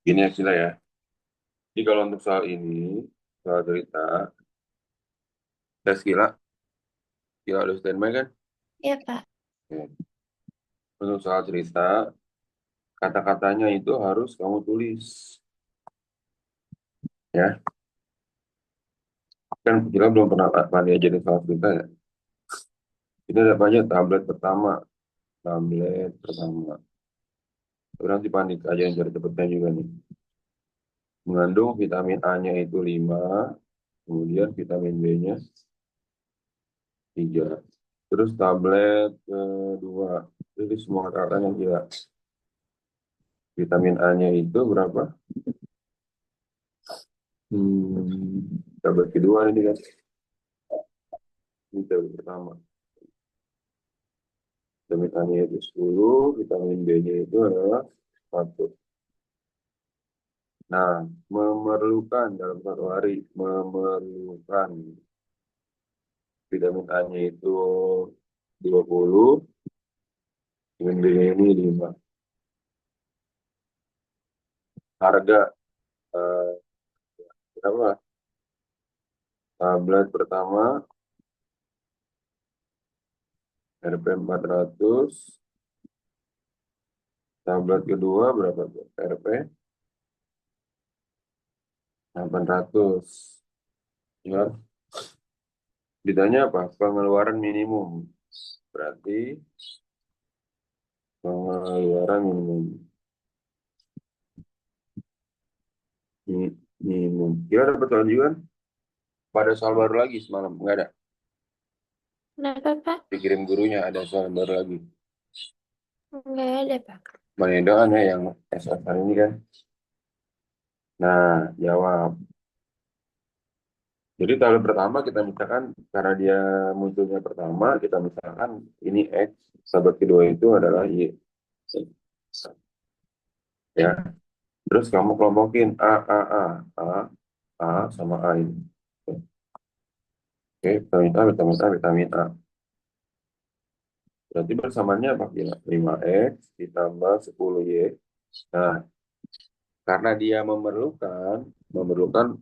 Gini ya Sila ya. Jadi kalau untuk soal ini, soal cerita, tes Sila, Sila udah standby kan? Iya, Pak. Ya. Untuk soal cerita, kata-katanya itu harus kamu tulis. Ya, kan Sila belum pernah pandai ajarin soal cerita ya. Kita dapat aja tablet pertama. Tablet pertama. Terus nanti panik aja yang cari cepetnya juga nih. Mengandung vitamin A-nya itu 5, kemudian vitamin B-nya 3. Terus tablet kedua. Jadi semua kata-katanya gila. Vitamin A-nya itu berapa? Tablet kedua ini kan. Ini tablet pertama. Vitamin A-nya itu 10, vitamin B-nya itu adalah 1. Nah, memerlukan dalam satu hari, memerlukan vitamin A-nya itu 20, vitamin B-nya ini 5. Harga eh, berapa? Tablet pertama Rp 400, tablet kedua berapa tuh? Rp 800. Ya, ditanya apa? Pengeluaran minimum. Berarti pengeluaran minimum. Minimum. Dia dapat tunjukan pada soal baru lagi semalam. Nggak ada. Kenapa, Pak? Dikirim gurunya ada soal baru lagi. Nggak ada, Pak. Manedoan ya yang SFR ini kan. Nah, jawab. Jadi tabel pertama kita misalkan karena dia munculnya pertama, kita misalkan ini X, sahabat kedua itu adalah Y. Ya, terus kamu kelompokin A, A sama A ini. Oke, vitamin A, vitamin A, vitamin A. Berarti bersamaannya apa? Gila? 5X ditambah 10Y. Nah, karena dia memerlukan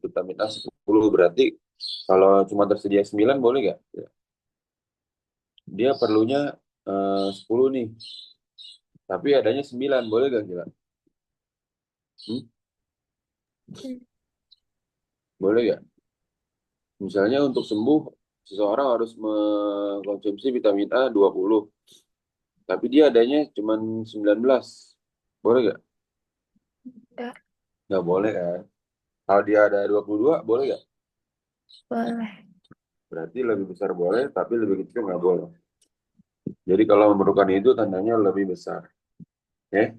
vitamin A 10, berarti kalau cuma tersedia 9 boleh nggak? Ya. Dia perlunya 10 nih, tapi adanya 9 boleh nggak gila? Hmm? Hmm. Boleh nggak? Misalnya untuk sembuh, seseorang harus mengkonsumsi vitamin A 20, tapi dia adanya cuma 19. Boleh nggak? Nggak Nggak boleh kan? Kalau dia ada 22, boleh nggak? boleh. Berarti lebih besar boleh, tapi lebih kecil nggak boleh. Jadi kalau memerlukan itu tandanya lebih besar. Oke?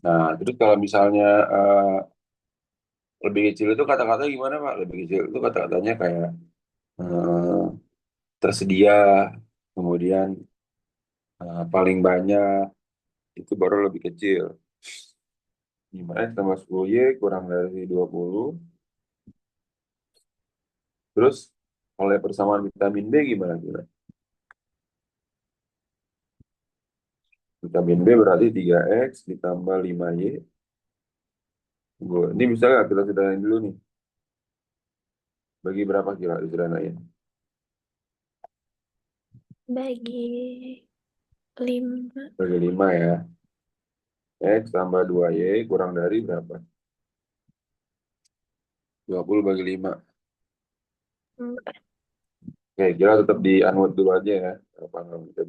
Nah, terus kalau misalnya lebih kecil itu kata-kata gimana, Pak? Lebih kecil itu kata-katanya kayak eh, tersedia, kemudian paling banyak, itu baru lebih kecil. 5X tambah 10Y kurang dari 20. Terus oleh persamaan vitamin B gimana kira? Vitamin B berarti 3X ditambah 5Y. Ini bisa nggak kita sederhanain dulu nih? Bagi berapa kira disederhanain? Bagi 5. Bagi 5 ya. X tambah 2Y kurang dari berapa? 20 bagi 5. Enggak. Oke, kira tetap di unmute dulu aja ya. Apa namanya?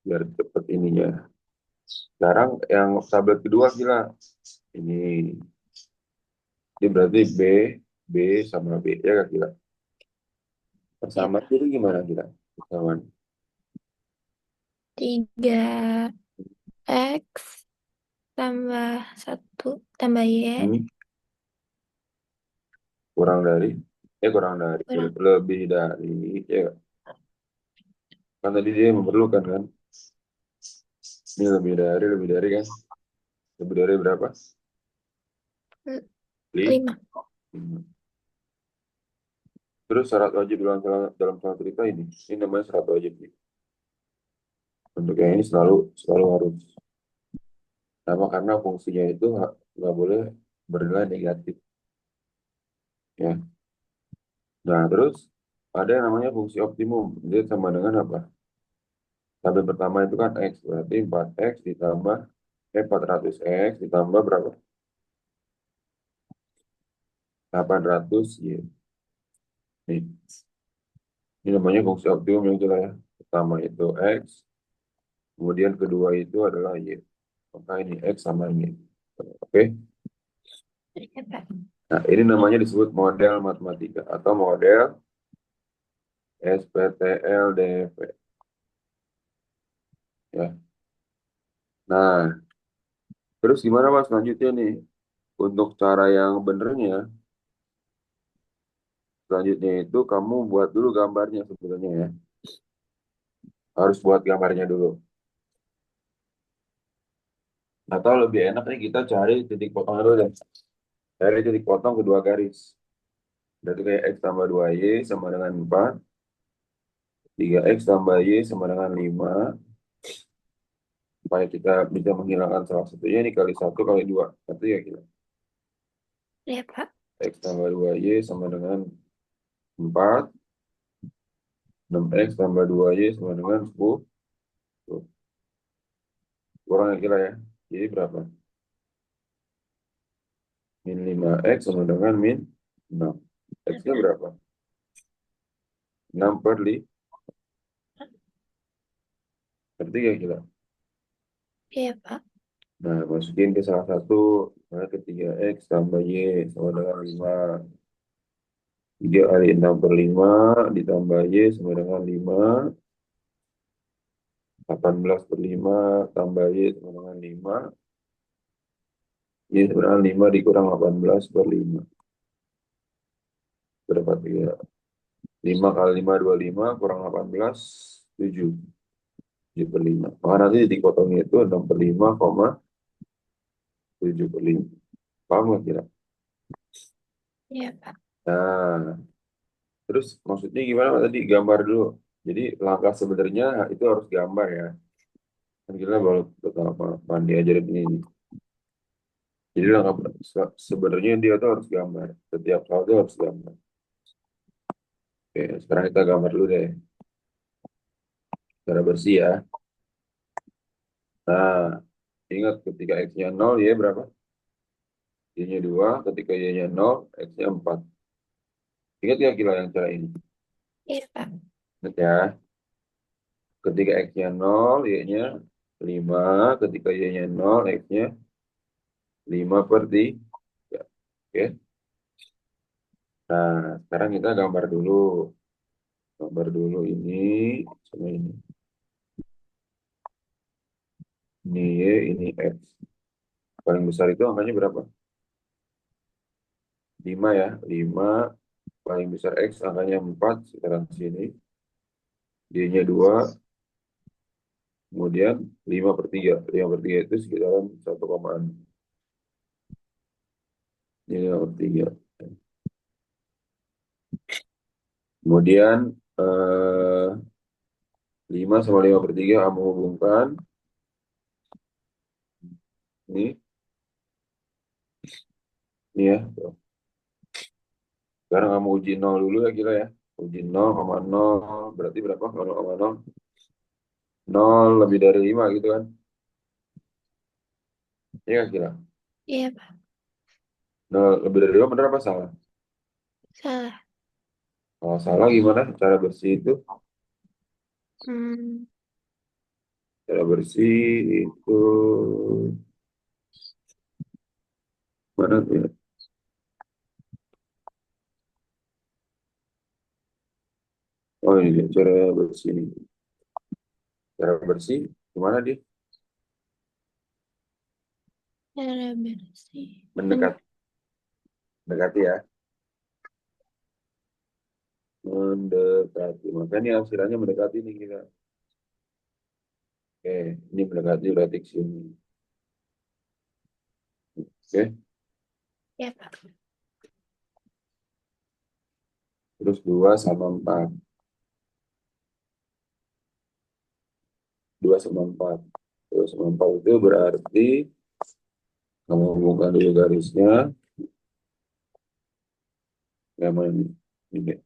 Biar cepet ininya. Sekarang yang tablet kedua kira ini. Ini berarti B sama B ya kan kira. Ya, Persamaan Pak. itu gimana kira? Persamaan. 3X tambah 1 tambah Y Hmm, kurang dari, kurang dari, kurang. lebih dari, ya kan tadi dia memerlukan kan. Ini lebih dari kan. Lebih dari berapa? 5. 5. Terus syarat wajib dalam salah cerita ini namanya syarat wajib nih. Untuk yang ini selalu selalu harus. Sama karena fungsinya itu nggak boleh bernilai negatif. Ya. Nah, terus ada yang namanya fungsi optimum. Dia sama dengan apa? Tabel pertama itu kan X. Berarti 4X ditambah 400X ditambah berapa? 800 Y. Nih, ini namanya fungsi optimum yang jelas ya. Pertama itu X, kemudian kedua itu adalah Y. Maka ini X sama Y. Oke. Ya, Pak. Nah, ini namanya disebut model matematika atau model SPTLDP. Ya. Nah, terus gimana Mas selanjutnya nih? Untuk cara yang benernya, selanjutnya itu kamu buat dulu gambarnya sebenarnya ya. Harus buat gambarnya dulu. Atau lebih enak nih kita cari titik potong dulu deh. Cari titik potong kedua garis. Berarti kayak X tambah 2Y sama dengan 4. 3X tambah Y sama dengan 5. Supaya kita bisa menghilangkan salah satunya ini kali 1 kali 2. Berarti ya kita. Ya, Pak. X tambah 2Y sama dengan 4. 6X tambah 2Y sama dengan 10. Tuh, kurang ya kira ya. Jadi berapa? Min 5X sama dengan min 6. X-nya berapa? 6/5. Berarti ya kira. Ya, Pak. Nah, masukin ke salah satu. Nah, ketiga X tambah Y sama dengan 5. 3 kali 6/5 ditambah Y sama dengan 5. 18/5 tambah Y sama dengan 5. Y sama dengan 5 dikurang 18/5. Berapa 3? 5 kali 5 25 kurang 18, 7. 7/5. Maka nanti dipotongnya itu 65,7/5. Paham nggak kira? Ya, Pak. Nah, terus maksudnya gimana Pak, tadi gambar dulu. Jadi langkah sebenarnya itu harus gambar ya. Kan kita baru pertama mandi ajarin ini. Jadi langkah sebenarnya dia tuh harus gambar. Setiap hal itu harus gambar. Oke, sekarang kita gambar dulu deh. Secara bersih ya. Nah, ingat ketika X-nya 0, Y berapa? Y-nya 2, ketika Y-nya 0, X-nya 4. Ingat ya kira yang cara ini? Ya, Pak. Ingat ya. Ketika X-nya 0, Y-nya 5. Ketika Y-nya 0, X-nya 5/3. Oke. Nah, sekarang kita gambar dulu. Gambar dulu ini sama ini. Ini Y, ini X. Paling besar itu angkanya berapa? 5 ya. 5. Paling besar X angkanya 4. Sekarang sini. Y-nya 2. Kemudian 5/3. 5/3 itu sekitaran 1,6. Ini 5/3. Kemudian 5 sama 5/3 kamu hubungkan. Ini ya. Sekarang kamu uji 0 dulu ya kira ya. Uji 0,0 berarti berapa? 0,0. 0 lebih dari 5 gitu kan. Iya kira. Iya, Pak. 0 lebih dari 5 benar apa salah? Salah. Kalau salah gimana cara bersih itu? Hmm. Cara bersih itu mana tuh ya? Oh ini dia, cara bersih ini. Cara bersih gimana dia? Cara bersih. Mendekat, mendekati ya. Mendekati. Makanya hasilnya mendekati nih kita. Oke, ini mendekati berarti ke sini. Oke, Ya, Pak. terus 2 sama 4. 2 sama 4. 2 sama 4 itu berarti Kamu buka dulu garisnya. Yang mana ini? Ini.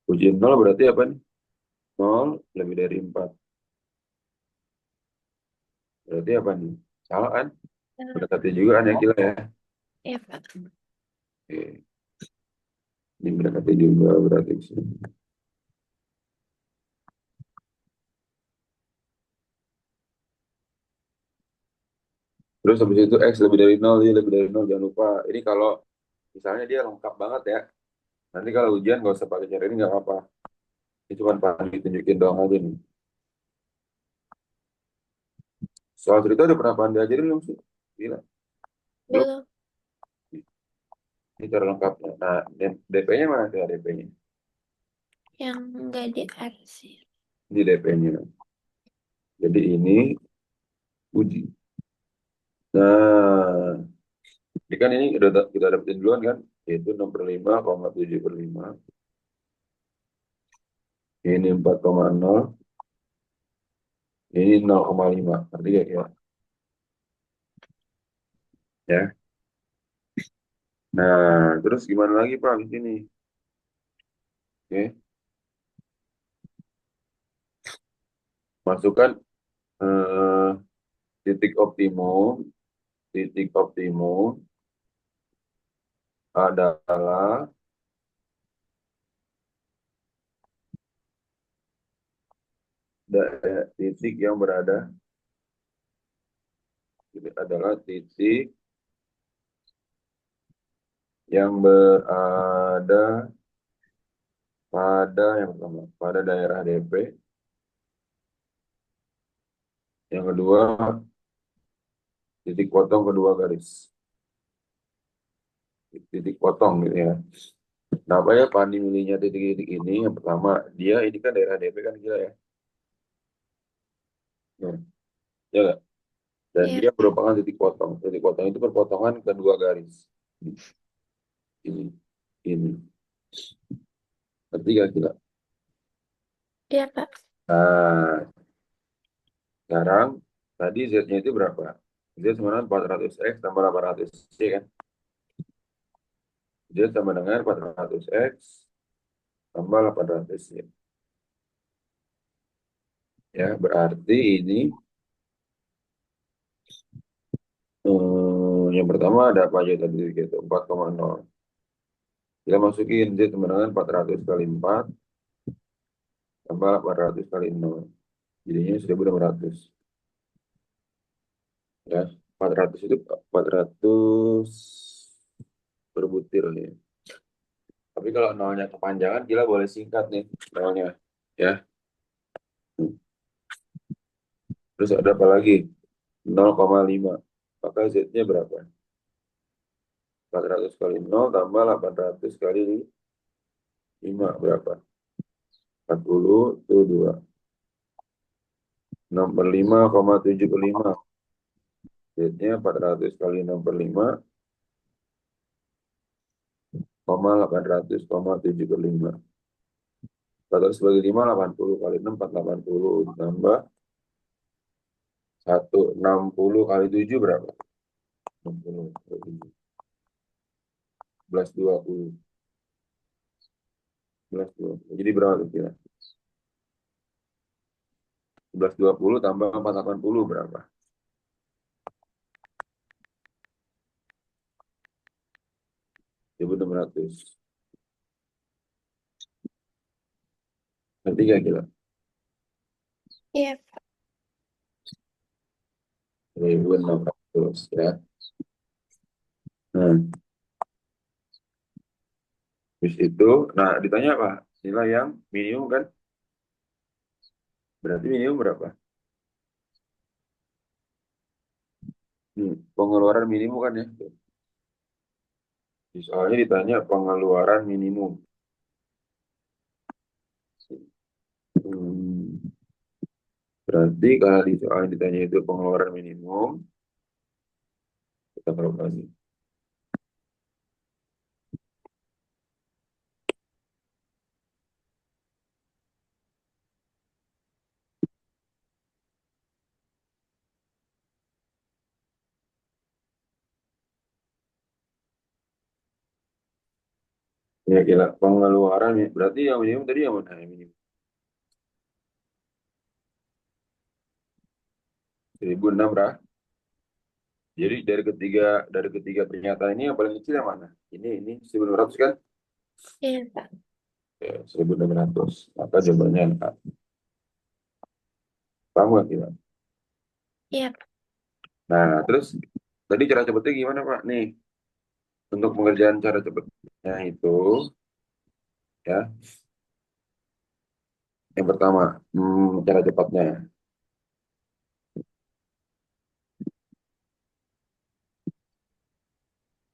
Uji nol berarti apa nih? Nol lebih dari 4. Berarti apa nih? Salah kan? Salah. Mendekati juga kan ya kira ya. Iya, Pak. Oke. Ini mendekati juga berarti. Terus habis itu X lebih dari nol, Y lebih dari nol. Jangan lupa. Ini kalau misalnya dia lengkap banget ya. Nanti kalau ujian nggak usah pakai cara ini nggak apa-apa. Ini cuma paling ditunjukin doang aja nih. Soal cerita udah pernah Pandi ajarin belum sih? Gila. Belum. Belum. Ini cara lengkapnya. Nah, DP-nya mana tuh DP-nya? Yang nggak diarsir. Ini DP-nya. Jadi ini uji. Nah, ini kan ini udah kita dapetin duluan kan? Yaitu 6/5,7/5. Ini 4,0. Ini 0,5. Ngerti gak ya? Ya. Nah, terus gimana lagi Pak di sini? Oke. Masukkan eh, titik optimum. Titik optimum adalah titik yang berada adalah titik yang berada pada yang pertama pada daerah DP, yang kedua titik potong kedua garis, titik potong gitu ya. Kenapa ya Pandi milihnya titik-titik ini? Yang pertama dia ini kan daerah DP kan gila ya, nah, ya nggak? Dan Iya, dia Pak. merupakan titik potong. Titik potong itu perpotongan kedua garis. Ini, ini. Ngerti gak gila? Iya, Pak. Nah, sekarang tadi Z-nya itu berapa? Z sama dengan 400X tambah 800C kan? Z sama dengan 400X tambah 800C. Ya, berarti ini yang pertama ada apa aja tadi gitu? 4,0. Kita masukin Z sama dengan 400 kali 4 tambah 800 kali 0. Jadinya 1.600. Ya, 400 itu 400 berbutir nih. Tapi kalau nolnya kepanjangan, gila boleh singkat nih nolnya. Ya, terus ada apa lagi? 0,5. Maka Z-nya berapa? 400 kali 0 tambah 800 kali 5 berapa? 40 itu 2. 65,75. Z-nya 400 kali 6/5, 800,75. 400 bagi 5, 80 kali 6, 480. Tambah 60 kali 7 berapa? 60 kali 7. 1120. 1120. Jadi berapa tuh kira? 1120 tambah 480 berapa? 1.600. Nanti gak kira? Iya, Pak. 1.600 ya. Nah, habis itu, nah ditanya apa? Nilai yang minimum kan? Berarti minimum berapa? Pengeluaran minimum kan ya? Soalnya ditanya pengeluaran minimum. Hmm, berarti kalau di soal ditanya itu pengeluaran minimum, kita taruh lagi. Ya gila, pengeluaran ya. Berarti yang minimum tadi yang mana? Yang minimum 1.600 berapa? Jadi dari ketiga pernyataan ini yang paling kecil yang mana? Ini 1.600 kan? Iya, Pak. Ya, 1.600. Maka jawabannya A. Paham nggak kita? Iya, Pak. Nah, terus tadi cara cepetnya gimana Pak? Nih, untuk pengerjaan cara cepetnya itu, ya, yang pertama, cara cepatnya.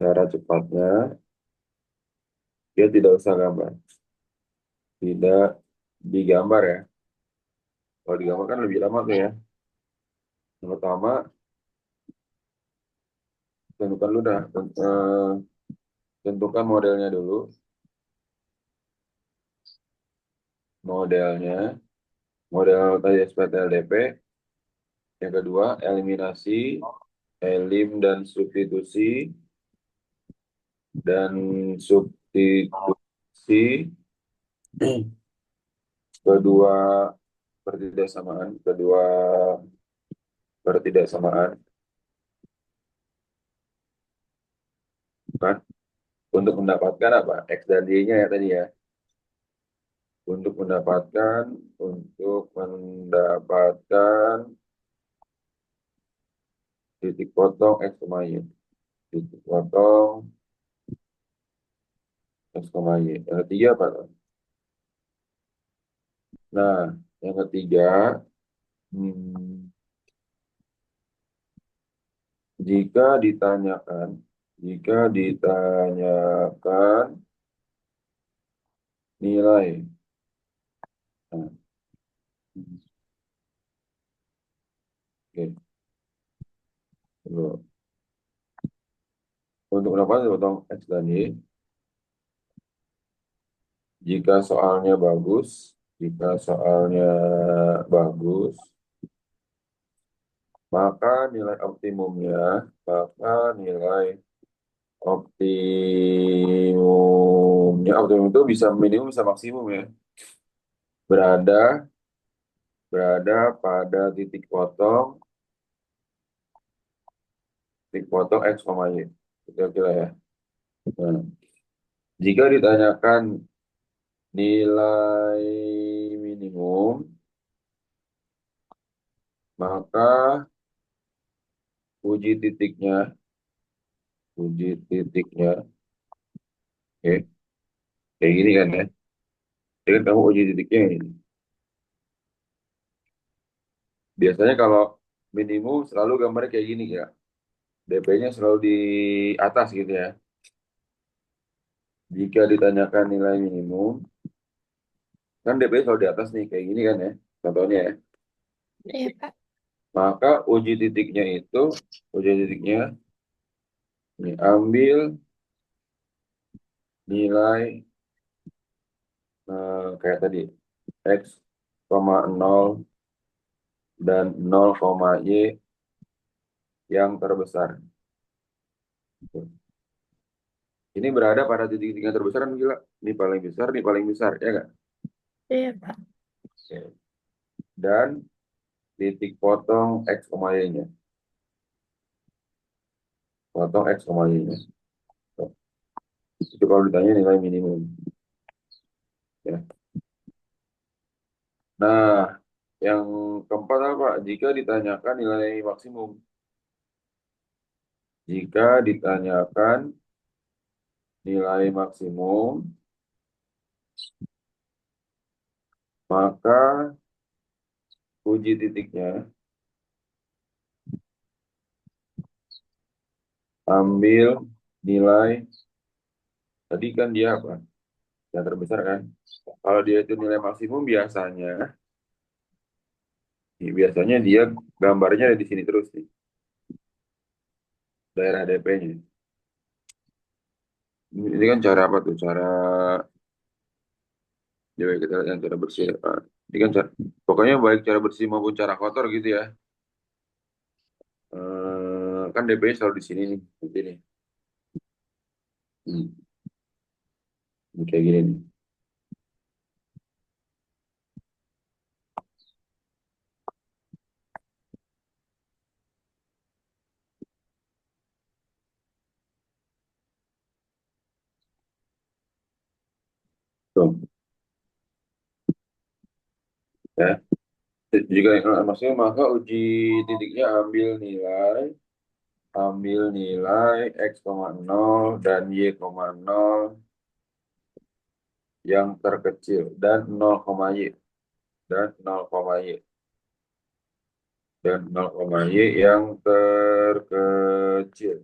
Cara cepatnya, dia tidak usah gambar. Tidak digambar ya. Kalau digambar kan lebih lama tuh ya. Yang pertama, tentukan dulu dah. Tentukan modelnya dulu. Modelnya, model tadi SPTLDP. Yang kedua, eliminasi, elim dan substitusi. Dan substitusi kedua pertidaksamaan kan untuk mendapatkan apa x dan y-nya ya tadi ya untuk mendapatkan titik potong x, y titik potong x, y yang ketiga apa tuh? Nah yang ketiga, hmm, jika ditanyakan nilai. Nah, oke. Dulu. Untuk mendapatkan titik potong x dan y, jika soalnya bagus, maka nilai optimum itu bisa minimum bisa maksimum ya. Berada berada pada titik potong x, y. Kira-kira ya. Nah, jika ditanyakan nilai minimum, maka uji titiknya, oke, kayak gini kan ya. Jadi kan kamu uji titiknya ini. Biasanya kalau minimum selalu gambarnya kayak gini ya. DP-nya selalu di atas gitu ya. Jika ditanyakan nilai minimum, kan DP selalu di atas nih, kayak gini kan ya. Contohnya ya. Iya, Pak. Maka uji titiknya, ini, ambil nilai kayak tadi, X, 0 dan 0, Y yang terbesar. Ini berada pada titik-titik yang terbesar kan gila. Ini paling besar, ya nggak? Iya, Pak. Oke. Dan titik potong X, Y-nya. Potong X, Y-nya. Itu kalau ditanya nilai minimum. Ya. Nah, yang keempat apa? Jika ditanyakan nilai maksimum. Jika ditanyakan nilai maksimum, maka uji titiknya, ambil nilai, tadi kan dia apa? Yang terbesar kan? Kalau dia itu nilai maksimum biasanya dia gambarnya ada di sini terus nih, daerah DP-nya. Ini kan cara apa tuh? Coba kita lihat yang cara bersih. Ini kan pokoknya baik cara bersih maupun cara kotor gitu ya. Kan DP-nya selalu di sini nih, nanti nih. Hmm. Ini kayak gini nih. Tuh, ya. Jika maksudnya maka uji titiknya ambil nilai x, nol dan y, nol yang terkecil dan 0, y dan 0, y dan 0, y yang terkecil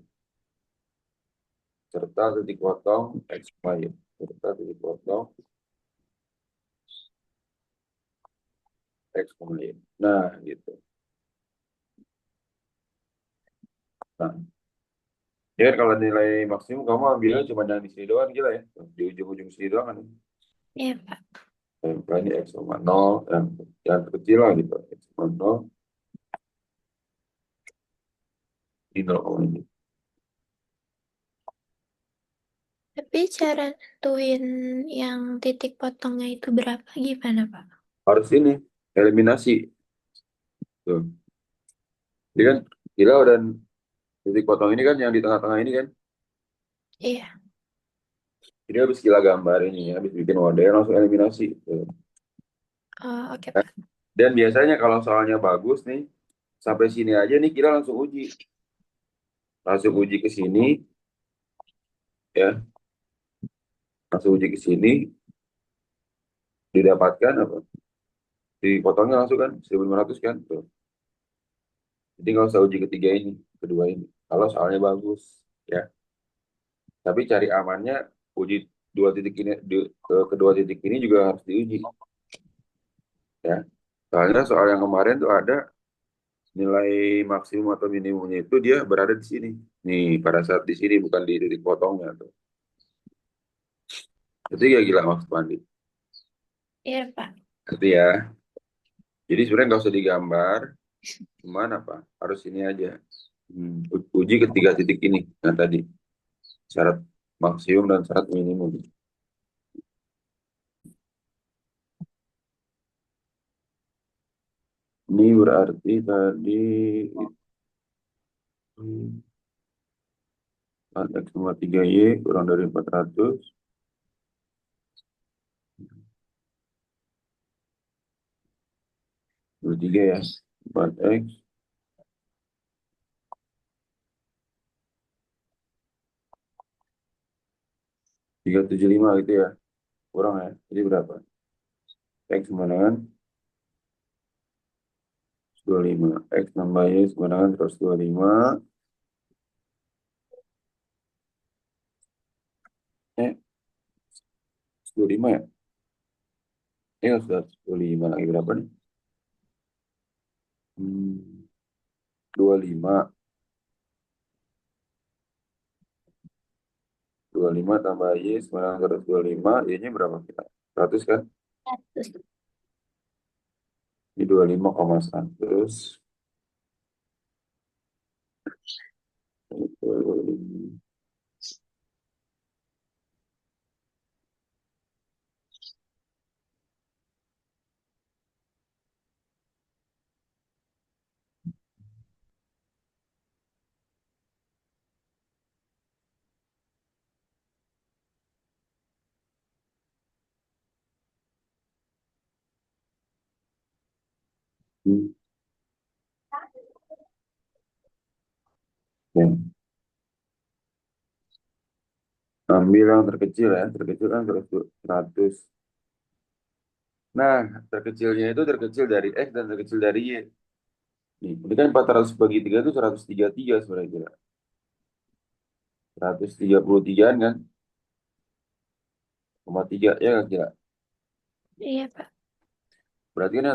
serta titik potong x, y serta titik potong x, y. Nah, gitu. Nah, ya kan kalau nilai maksimum kamu ambilnya cuma yang di sini doang gila ya. Di ujung-ujung sini doang kan. Iya, Pak. Ini x, nol yang terkecil lah gitu. X, nol di 0, Tapi cara nentuin yang titik potongnya itu berapa gimana, Pak? harus ini eliminasi tuh. Jadi kan kira udah titik potong ini kan yang di tengah-tengah ini kan. Iya. Jadi habis gila gambar ini ya, habis bikin model langsung eliminasi tuh. Oh, oke, Nah, Pak. dan biasanya kalau soalnya bagus nih sampai sini aja nih kira langsung uji ke sini ya, langsung uji ke sini didapatkan apa? Dipotongnya langsung kan 1.500 kan tuh. Jadi nggak usah uji ketiga ini, kedua ini. Kalau soalnya bagus ya. Tapi cari amannya uji dua titik ini, kedua titik ini juga harus diuji ya. Soalnya soal yang kemarin tuh ada nilai maksimum atau minimumnya itu dia berada di sini. Nih, pada saat di sini bukan di titik potongnya tuh. Itu ya gila maksud Pandi. Iya, Pak. Ngerti ya. Jadi sebenarnya nggak usah digambar, cuman apa? Harus ini aja. Uji ketiga titik ini. Nah tadi syarat maksimum dan syarat minimum. Ini berarti tadi itu 4x tambah 3y kurang dari 400. 23 ya. 4x 375 gitu ya. Kurang ya. Jadi berapa? X sama dengan 25. X tambah Y sama dengan 125. Eh, 25 ya? Sudah 25 lagi berapa nih? 25. 25 tambah Y sama dengan 125. Y-nya berapa kita? 100 kan? 100. Ini 25,100. Ya. Ambil yang terkecil ya. Terkecil kan 100. Nah, terkecilnya itu terkecil dari X dan terkecil dari Y. Nih, ini kan 400 bagi 3 itu 133 sebenarnya kira. 133 kan? 0,3 ya kan kira. Iya, Pak. Berarti kan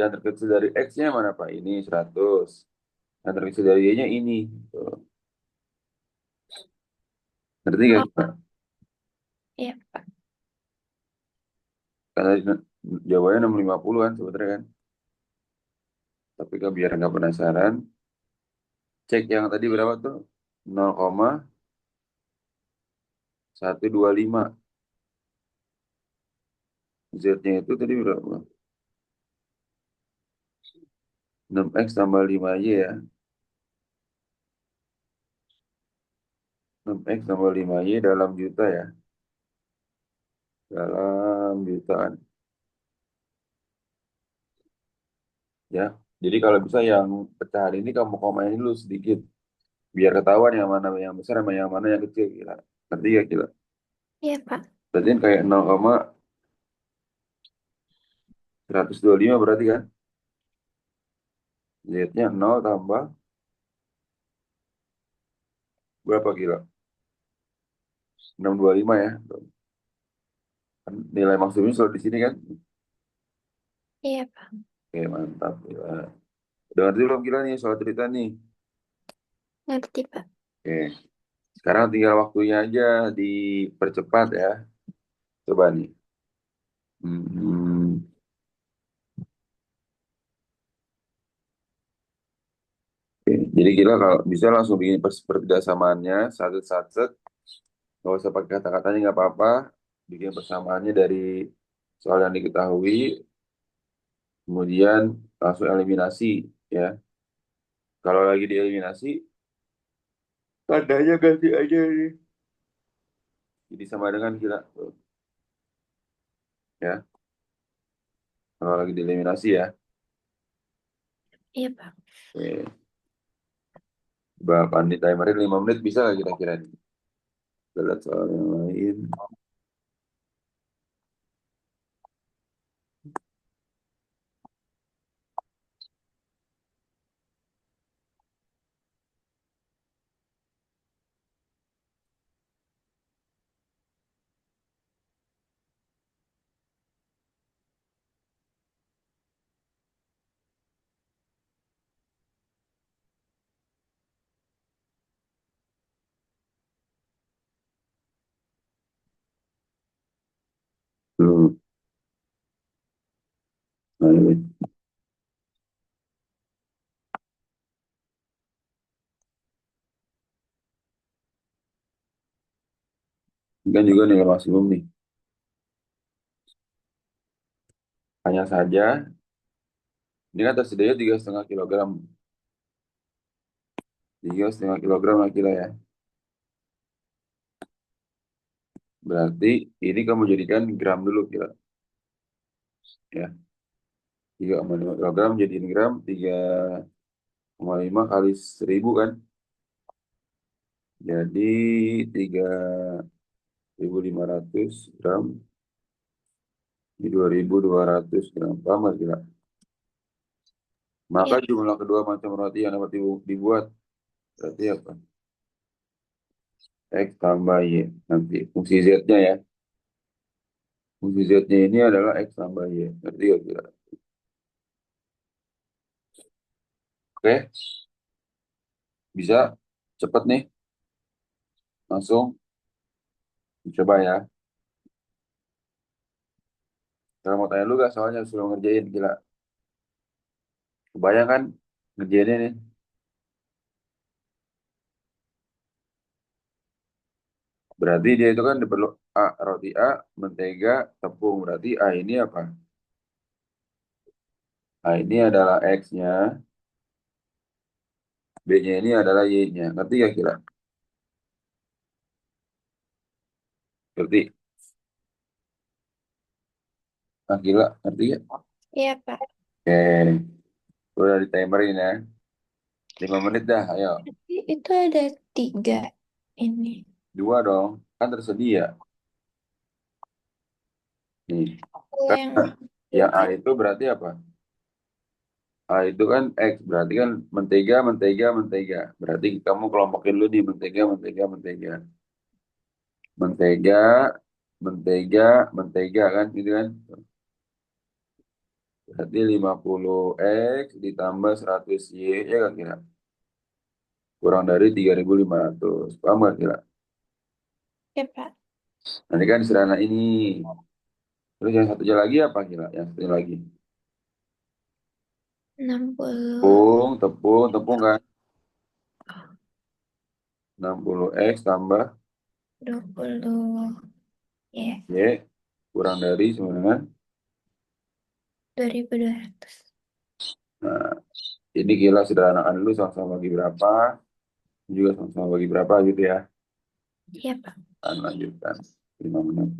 yang terkecil dari X-nya mana Pak? Ini 100. Yang terkecil dari Y-nya ini. Tuh. Ngerti gak Oh, Pak? iya, Pak. Karena jawabannya 650 kan sebenarnya kan. Tapi kan biar nggak penasaran, cek yang tadi berapa tuh? 0,125. Z-nya itu tadi berapa? 6X tambah 5Y ya. 6X tambah 5Y dalam juta ya. Dalam jutaan ya. Jadi kalau bisa yang pecahan ini kamu komain dulu sedikit. Biar ketahuan yang mana yang besar sama yang mana yang kecil. Gila. Ngerti ya gila. Iya, Pak. Berarti kan kayak 0,125 berarti kan. Z-nya 0 tambah berapa gila? 625 ya. Kan nilai maksimumnya selalu di sini kan. Iya, Pak. Oke mantap. Gila. Udah ngerti belum gila nih soal cerita nih? Ngerti, Pak. Oke. Sekarang tinggal waktunya aja dipercepat ya. Coba nih. Hmm, oke. Jadi kita kalau bisa langsung bikin persamaannya satu-satu, nggak usah pakai kata-katanya nggak apa-apa. Bikin persamaannya dari soal yang diketahui, kemudian langsung eliminasi ya. Kalau lagi dieliminasi, tandanya ganti aja nih. Jadi sama dengan kita, tuh, ya. Kalau lagi dieliminasi ya. Iya, Pak. Oke. Bapak di timerin 5 menit bisa nggak kira-kira nih? Kita lihat soal yang lain. Tuh, nah ini. Ini kan juga nilai maksimum nih. Hanya saja, ini kan tersedia 3,5 kilogram. 3,5 kilogram lah kilo ya. Berarti ini kamu jadikan gram dulu kilo. Ya, 3,5 kilogram jadiin gram, 3,5 kali 1.000 kan. Jadi 3.500 gram. Di 2.200 gram. Paham nggak kira? Maka Iya, jumlah kedua macam roti yang dapat dibuat. Berarti apa? X tambah Y. Nanti fungsi Z-nya ya. Fungsi Z-nya ini adalah X tambah Y. Ngerti ya kira? Oke, bisa. Cepet nih. Langsung. Coba ya. Kalau mau tanya lu gak soalnya suruh ngerjain. Gila. Kebayang kan ngerjainnya nih. Berarti dia itu kan diperlu A, roti A, mentega, tepung. Berarti A ini apa? A ini adalah X-nya. B-nya ini adalah Y-nya. Ngerti ya kira? Ngerti? Ah, gila. Ngerti ya? iya, Pak. Oke. Udah di timerin ya. 5 menit dah, ayo. Itu ada tiga ini. Dua dong. Kan tersedia. Nih. Kalau Kan yang yang A juta, itu berarti apa? A itu kan X. Berarti kan mentega, mentega, mentega. Berarti kamu kelompokin dulu nih. Mentega, mentega, mentega. Mentega, mentega, mentega kan gitu kan. Berarti 50X ditambah 100Y ya kan kira. Kurang dari 3.500. Paham gak kira? ya, Pak. Nanti kan sederhana ini. Terus yang satunya lagi apa kira? Yang satunya lagi. 60, Tepung, tepung, tepung kan. 60X tambah 20. Ya, Y kurang dari sama dengan. 2.200. Nah, ini gila sederhanakan dulu sama-sama bagi berapa, juga sama-sama bagi berapa gitu ya. Iya, Pak. Dan lanjutkan 5 menit.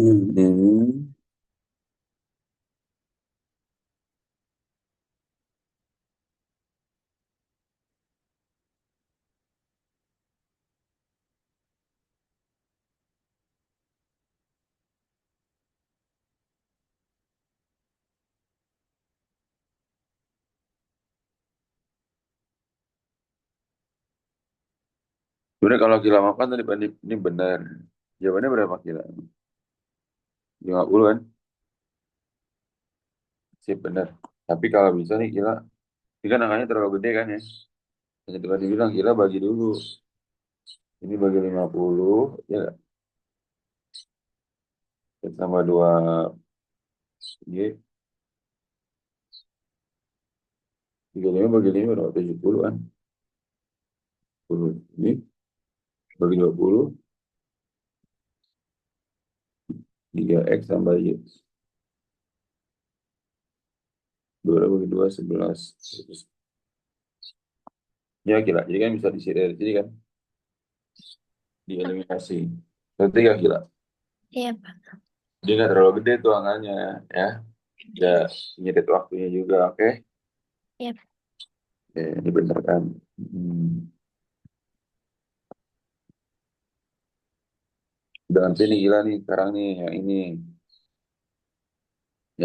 Hmm. Sebenarnya kalau kilo makan tadi ini benar. Jawabannya berapa kilo? 50 kan? sip bener. Tapi kalau bisa nih gila, ini kan angkanya terlalu gede kan ya. Hanya dengan dibilang gila bagi dulu. Ini bagi 50 ya tambah 2 Y, 35 bagi 5 berapa? 70 kan. 10. Ini bagi 20, 3X tambah Y. 2 bagi 2, 11. Ya gila, jadi kan bisa disini dari sini kan, dieliminasi. Berarti ya gila. Iya, Pak. Dia nggak terlalu gede tuh angkanya ya. Ya, nyerit waktunya juga, oke. Iya, Oke, ini bener kan. Hmm. Udah nanti nih gila nih sekarang nih yang ini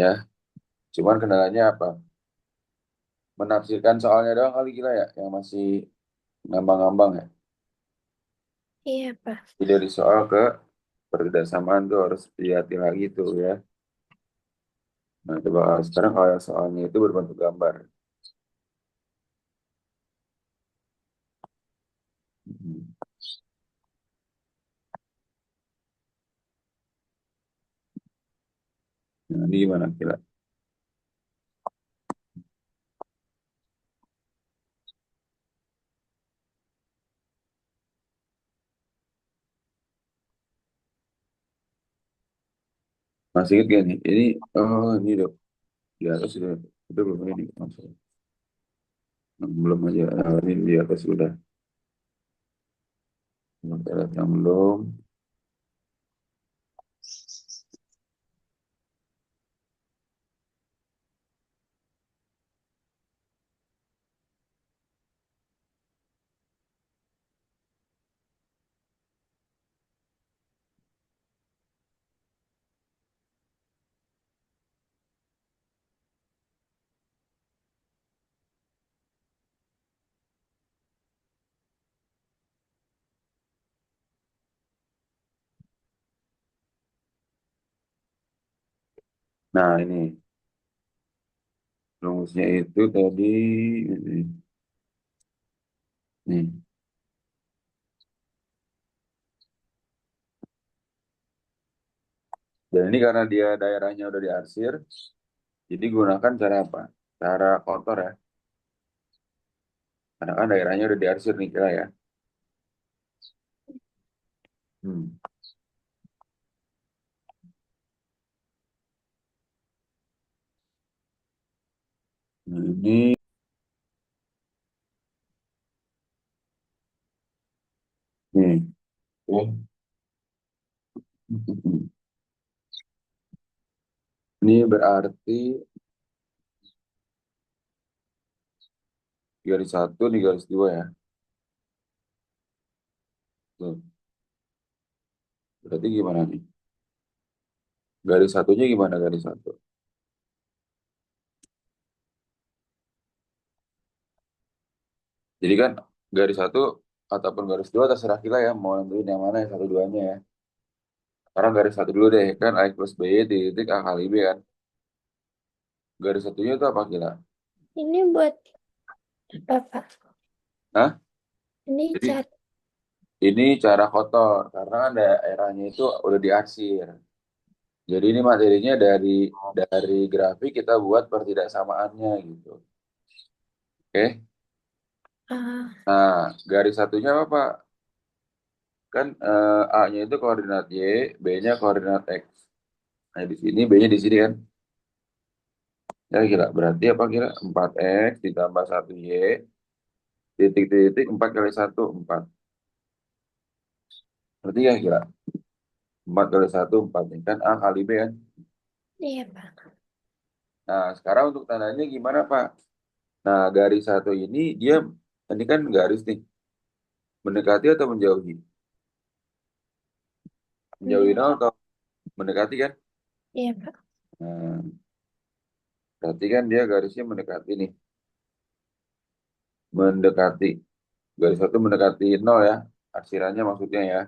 ya. Cuman kendalanya apa? Menafsirkan soalnya doang kali gila ya, yang masih ngambang-ngambang ya. iya, Pak. Jadi dari soal ke pertidakssamaan tuh harus dilihat lagi tuh ya. Nah, coba sekarang kalau yang soalnya itu berbentuk gambar. Hmm. Nah, ini gimana kira? Masih ingat gak nih? Ini, oh ini dok. Di atas sudah. Itu belum ini. Maksudnya. Belum aja. Nah, ini di atas sudah. Yang belum. Nah, ini. Rumusnya itu tadi. Ini. Nih. Dan ini karena dia daerahnya udah diarsir. Jadi gunakan cara apa? Cara kotor ya. Karena kan daerahnya udah diarsir nih kira ya. Hmm. Nah, ini. Nih. Oke. Ini berarti garis satu nih garis dua ya. Tuh. Berarti gimana nih? Garis satunya gimana garis satu? Jadi kan garis satu ataupun garis dua terserah kita ya mau nentuin yang mana yang satu duanya ya. Sekarang garis satu dulu deh kan A plus B di titik A kali B kan. Garis satunya itu apa kira? Ini buat apa, Pak? Hah? Ini Jadi cat. ini cara kotor karena kan daerahnya itu udah diarsir. Jadi ini materinya dari grafik kita buat pertidaksamaannya gitu. Oke. Ah, Nah, garis satunya apa, Pak? Kan A-nya itu koordinat Y, B-nya koordinat X. Nah, di sini B-nya di sini kan. Ya kira berarti apa kira? 4X ditambah 1Y titik-titik 4 kali 1 4. Berarti ya kira 4 kali 1 4 ini kan A kali B kan. iya, Pak. Nah, sekarang untuk tandanya gimana, Pak? Nah, garis satu ini kan garis nih. Mendekati atau menjauhi? Menjauhi Menjauh. nol atau mendekati kan? Iya, Pak. Nah, berarti kan dia garisnya mendekati nih. Mendekati. Garis satu mendekati nol ya. Arsirannya maksudnya ya.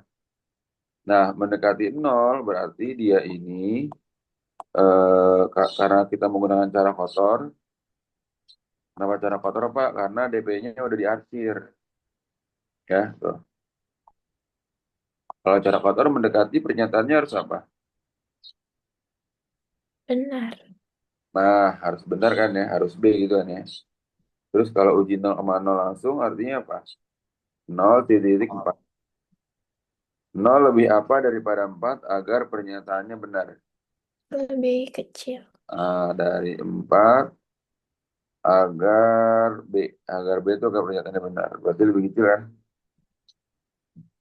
Nah, mendekati nol berarti dia ini karena kita menggunakan cara kotor. Kenapa cara kotor, Pak? Karena DP-nya udah diarsir. Ya, tuh. Kalau cara kotor mendekati pernyataannya harus apa? Benar. Nah, harus benar kan ya, harus B gitu kan ya. Terus kalau uji 0 sama 0 langsung artinya apa? 0,4. 0 lebih apa daripada 4 agar pernyataannya benar? Lebih kecil. Dari 4 agar B. Agar B itu agar pernyataannya benar. Berarti lebih kecil kan?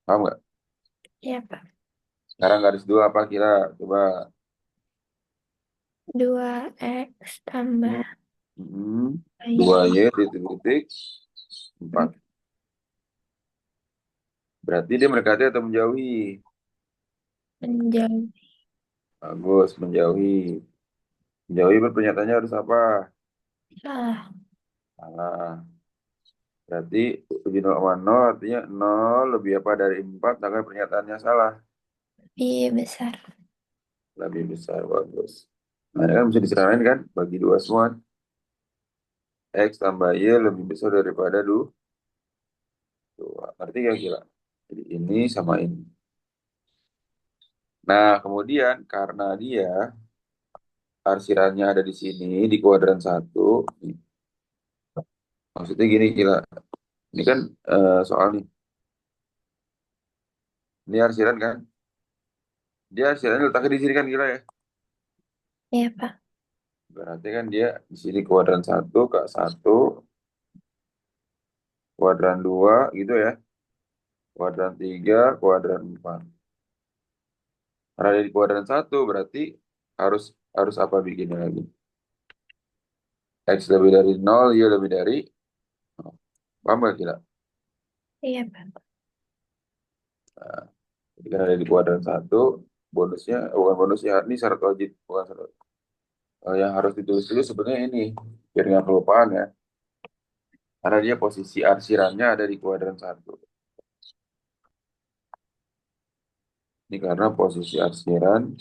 Paham nggak? Ya, Pak. Sekarang garis 2 apa kira? Coba. 2x tambah Hmm, Y. 2Y titik-titik 4. Berarti dia mendekati atau menjauhi? Menjauh. Bagus, menjauhi. Menjauhi pernyataannya harus apa? Salah. Salah. Berarti uji 0 sama 0 artinya 0 lebih apa dari 4 maka pernyataannya salah. Lebih besar. Lebih besar, bagus. Nah, ini kan bisa diserahin kan? Bagi 2 semua. X tambah Y lebih besar daripada 2. Ngerti gak kira? Jadi ini sama ini. Nah, kemudian karena dia arsirannya ada di sini, di kuadran 1. Maksudnya gini gila. Ini kan soal nih. Ini arsiran kan? Dia arsirannya letaknya di sini kan gila ya. Ya, Pak. Berarti kan dia di sini kuadran 1 ke 1, kuadran 2 gitu ya. Kuadran 3, kuadran 4. Karena ada di kuadran 1 berarti harus harus apa bikinnya lagi? X lebih dari 0, Y lebih dari 0. Paham gak kira? Iya, Pak. Jadi kan ada di kuadran 1, bonusnya, bukan bonusnya, ini syarat wajib. Bukan syarat. Yang harus ditulis dulu sebenarnya ini, biar nggak kelupaan ya. Karena dia posisi arsirannya ada di kuadran 1. Ini karena posisi arsiran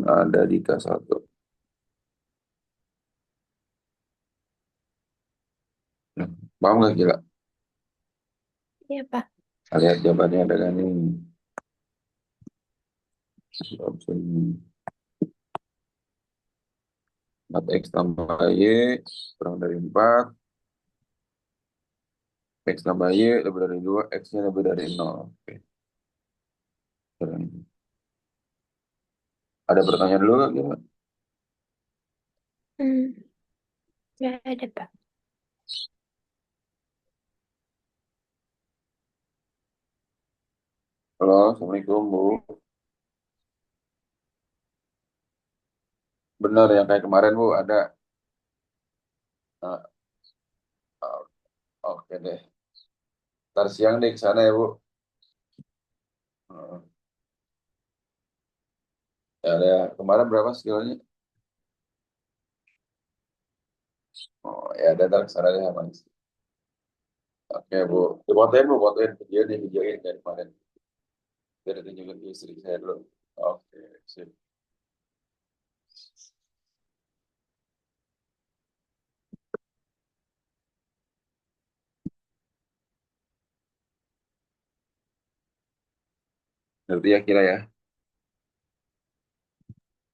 ada di K1. Nah, paham nggak gila? Iya, Pak. Kita lihat jawabannya ada kan ini. Option 4X tambah Y kurang dari 4. X tambah Y lebih dari 2. X-nya lebih dari 0. Oke. Keren. Ada pertanyaan dulu nggak kira? Hmm. Nggak ada, Pak. Halo, Assalamualaikum Bu. Benar yang kayak kemarin Bu, ada. Ah, oke deh. Ntar siang deh ke sana ya Bu. Ah, ya ada. Kemarin berapa skillnya? Oh ya ada, ntar ke sana deh sama istri. Oke Bu. Fotoin Bu, fotoin videoin dari kemarin. Biar tunjukin ke istri saya dulu. Oke, sip. Ngerti ya kira ya?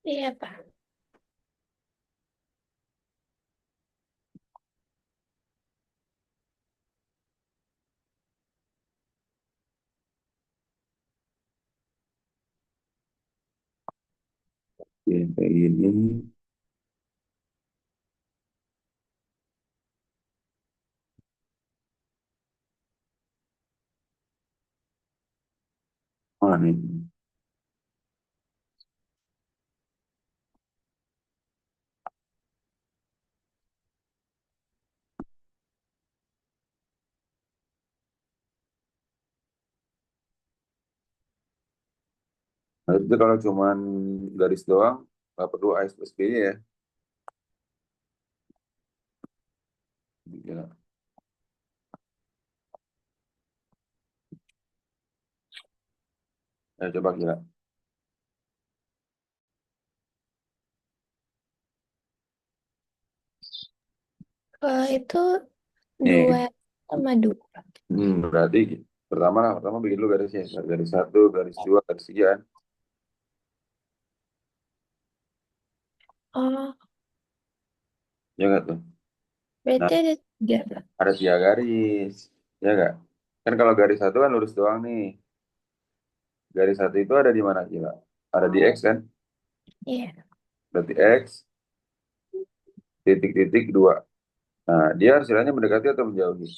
Iya, Pak. Oke, kayak gini. Mana nih? Nah, itu kalau cuman garis doang, nggak perlu AS plus B ya. Gila. Ya, coba kira. Itu dua Nih, sama dua. berarti pertama bikin dulu garisnya. Garis satu, garis dua, garis tiga kan. Oh, Ya nggak tuh? Nah, berarti ada tiga, Pak. ada tiga garis. Ya nggak? Kan kalau garis satu kan lurus doang nih. Garis satu itu ada di mana gila? Ada di X kan? Iya, Berarti X, titik-titik dua. Nah, dia hasilnya mendekati atau menjauhi?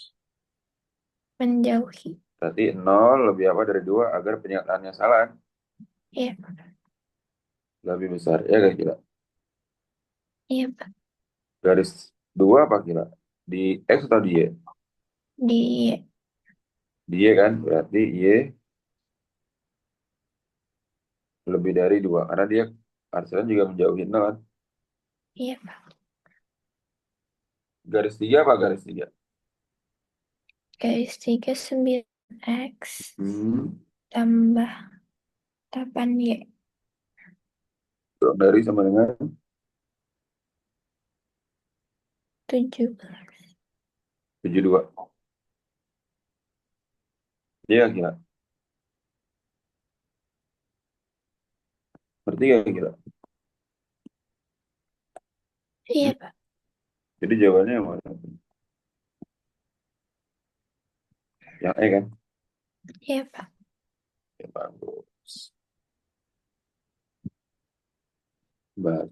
menjauhi. Berarti nol lebih apa dari dua agar pernyataannya salah, kan? Iya, Lebih besar. Ya nggak gila? iya, Pak. Garis dua apa gila? Di X atau di Y? Di, Di Y kan? Berarti Y lebih dari dua. Karena dia hasilnya juga menjauhi nol kan? iya, Pak. Garis tiga apa garis tiga? Garis tiga 9X Hmm, tambah 8Y. dari sama dengan 7. 72. Iya gila. Berarti ya gila. Hmm, Iya, Pak. jadi jawabannya yang mana? Yang E kan? Iya, Pak. Ya, bagus. Bagus.